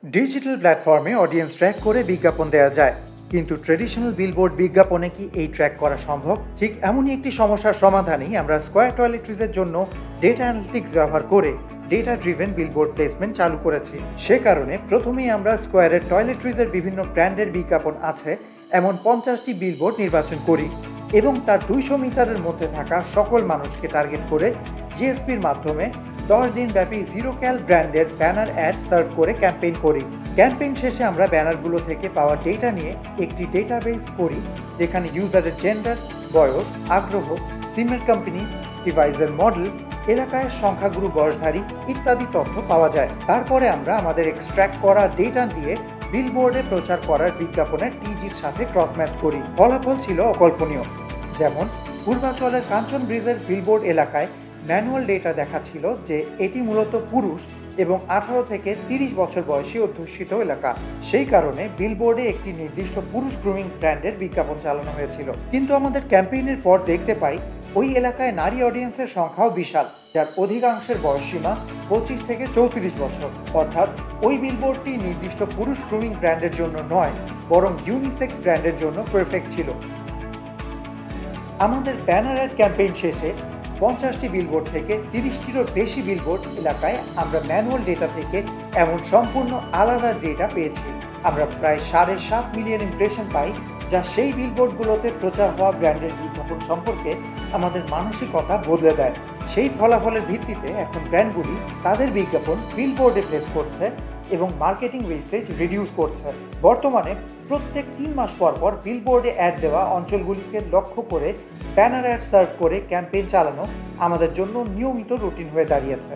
Digital প্ল্যাটফর্মে audience track করে বিজ্ঞাপন দেওয়া যায়, কিন্তু ট্রেডিশনাল বিলবোর্ড বিজ্ঞাপনে কি এই ট্র্যাক করা সম্ভব? ঠিক এমনই একটি সমস্যার সমাধানেই আমরা স্কয়ার টয়লেট্রিজের জন্য ডেটা অ্যানালিটিক্স ব্যবহার করে ডেটা ড্রিভেন বিলবোর্ড প্লেসমেন্ট চালু করেছি। সে কারণে প্রথমেই আমরা স্কয়ারের টয়লেট্রিজের বিভিন্ন ব্র্যান্ডের বিজ্ঞাপন আছে এমন 50টি বিলবোর্ড নির্বাচন করি এবং তার 200 মিটারের মধ্যে থাকা সকল মানুষকে টার্গেট করে জিএসপির মাধ্যমে 10 দিন ব্যাপী জিরো ক্যাল ব্র্যান্ডের ব্যানার অ্যাড সার্ভ করে ক্যাম্পেইন করি। ক্যাম্পেইন শেষে আমরা ব্যানারগুলো থেকে পাওয়া ডেটা নিয়ে একটি ডেটাবেস করি, যেখানে ইউজারের জেন্ডার, বয়স, আগ্রহ, সিমের কোম্পানি, ডিভাইসের মডেল, এলাকায় সংখ্যাগুরু বয়সধারী ইত্যাদি তথ্য পাওয়া যায়। তারপরে আমরা আমাদের এক্সট্র্যাক্ট করা ডেটা দিয়ে বিলবোর্ডে প্রচার করার বিজ্ঞাপনের টিজির সাথে ক্রস ম্যাচ করি। ফলাফল ছিল অকল্পনীয়। যেমন পূর্বাচলের কাঞ্চন ব্রিজের বিলবোর্ড এলাকায় ম্যানুয়াল ডেটা দেখাচ্ছিল যে এটি মূলত পুরুষ এবং 18 থেকে 30 বছর বয়সী অধ্যুষিত এলাকা। সেই কারণে বিলবোর্ডে একটি নির্দিষ্ট পুরুষ গ্রুমিং ব্র্যান্ডের বিজ্ঞাপন চালানো হয়েছিল। কিন্তু আমাদের ক্যাম্পেইনের পর দেখতে পাই ওই এলাকায় নারী অডিয়েন্সের সংখ্যাও বিশাল, যার অধিকাংশের বয়সসীমা 25 থেকে 34 বছর। অর্থাৎ ওই বিলবোর্ডটি নির্দিষ্ট পুরুষ গ্রুমিং ব্র্যান্ডের জন্য নয়, বরং ইউনিসেক্স ব্র্যান্ডের জন্য পারফেক্ট ছিল। আমাদের ব্যানার অ্যাড ক্যাম্পেইন শেষে 50টি বিলবোর্ড থেকে 30টিরও বেশি বিলবোর্ড এলাকায় আমরা ম্যানুয়াল ডেটা থেকে এমন সম্পূর্ণ আলাদা ডেটা পেয়েছি। আমরা প্রায় 7.5 মিলিয়ন ইমপ্রেশন পাই, যা সেই বিলবোর্ডগুলোতে প্রচার হওয়া ব্র্যান্ডের বিজ্ঞাপন সম্পর্কে আমাদের মানসিকতা বদলে দেয়। সেই ফলাফলের ভিত্তিতে এখন ব্র্যান্ডগুলি তাদের বিজ্ঞাপন বিলবোর্ডে প্লেস করছে এবং মার্কেটিং ওয়েস্টেজ রিডিউস করছে। বর্তমানে প্রত্যেক 3 মাস পর পর বিলবোর্ডে অ্যাড দেওয়া অঞ্চলগুলিকে লক্ষ্য করে ব্যানার অ্যাড সার্ভ করে ক্যাম্পেইন চালানো আমাদের জন্য নিয়মিত রুটিন হয়ে দাঁড়িয়েছে।